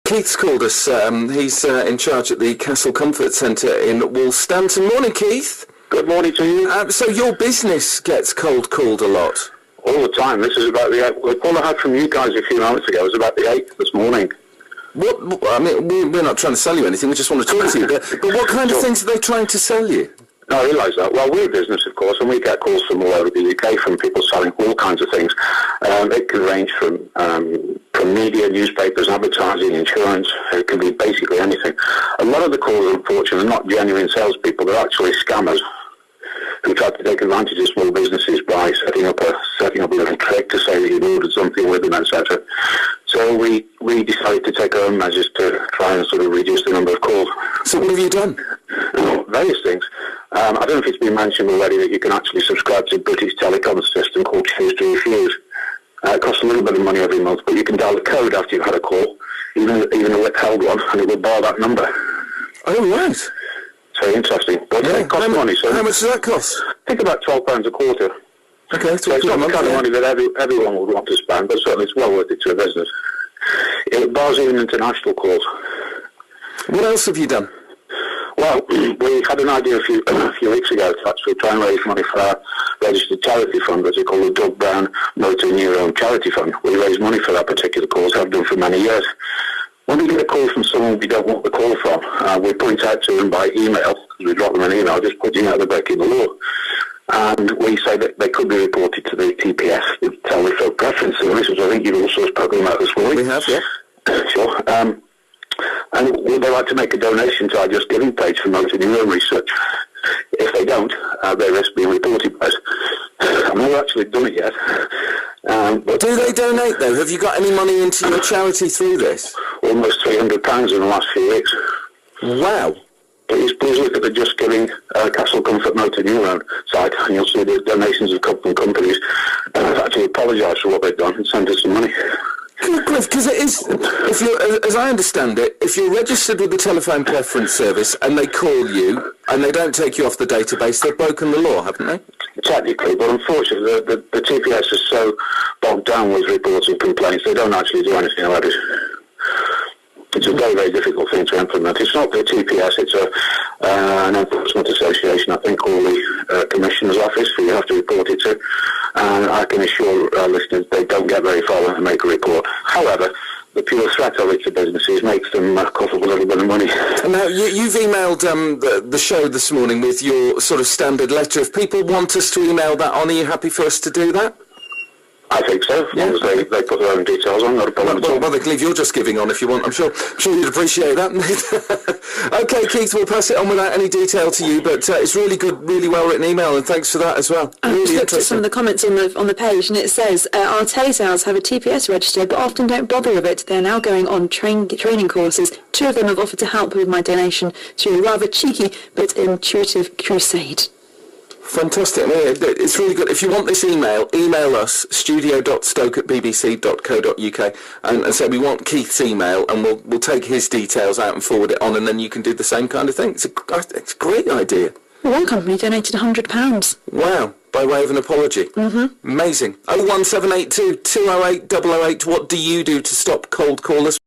Keith's called us. He's in charge at the Castle Comfort Centre in Woolstanton. Morning, Keith. Good morning to you. So your business gets cold called a lot? All the time. This is about the call I had from you guys a few moments ago was about the 8th this morning. What? I mean, we're not trying to sell you anything. We just want to talk to you. But what kind of things are they trying to sell you? No, I realise that. Well, we're a business, of course, and we get calls from all over the UK from people selling all kinds of things. It can range from media, newspapers, advertising, insurance. It can be basically anything. A lot of the calls, unfortunately, are not genuine salespeople. They're actually scammers who try to take advantage of small businesses by setting up a little trick to say that you've ordered something with them, etc. So we decided to take our own measures to try and sort of reduce the number of calls. So what have you done? Various things. I don't know if it's been mentioned already that you can actually subscribe to a British telecom system called Choose to Refuse. It costs a little bit of money every month, but you can dial a code after you've had a call, even a withheld one, and it will bar that number. Oh, right. It's very interesting. But Yeah. it costs money. So how much does that cost? I think about £12 a quarter. Okay, So it's not the kind of money that everyone would want to spend, but certainly it's well worth it to a business. It bars even international calls. What else have you done? Well, we had an idea a few weeks ago to actually try and raise money for our registered charity fund, as we call the Doug Brown Motor Neurone Charity Fund. We raise money for that particular cause, have done for many years. When we get a call from someone we don't want the call from, we point out to them by email, we drop them an email, just pointing out they're breaking the law. And we say that they could be reported to the TPS, the Telephone Preference Service, which I think you've also spoken about this morning. We have, yeah. Sure. And would they like to make a donation to our Just Giving page for motor neurone research? If they don't, they risk being reported by us. I've never actually done it yet. But Do they donate, though? Have you got any money into your charity through this? Almost £300 in the last few weeks. Wow. Please look at the Just Giving Castle Comfort Motor Neurone site, and you'll see the donations of companies actually apologise for what they've done and send us some money. Good grief, because it is, if you're, as I understand it, if you're registered with the Telephone Preference Service and they call you and they don't take you off the database, they've broken the law, haven't they? Technically, but unfortunately the TPS is so bogged down with reports and complaints, they don't actually do anything about it. It's a very, very difficult thing to implement. It's not the TPS, it's an enforcement association, I think, called the Commissioner's Office, who you have to report it to. And I can assure our listeners they don't get very far when they make a report. However, the pure threat of it to businesses makes them cough up a little bit of money. Now, you've emailed the show this morning with your sort of standard letter. If people want us to email that on, are you happy for us to do that? I think so, as long as they put their own details on, not a problem at all. Well, they can leave your Just Giving on if you want. I'm sure you'd appreciate that. Okay, Keith, we'll pass it on without any detail to you, but it's really good, really well-written email, and thanks for that as well. I've Really just looked at some interesting. of the comments on the page, and it says, our telesales have a TPS register, but often don't bother with it. They're now going on training courses. 2 of them have offered to help with my donation to a rather cheeky but intuitive crusade. Fantastic. It's really good. If you want this email us, studio.stoke@bbc.co.uk, and say we want Keith's email, and we'll take his details out and forward it on, and then you can do the same kind of thing. It's a great idea. Well, one company donated £100. Wow. By way of an apology. Mm-hmm. Amazing. 01782 208 008. What do you do to stop cold callers?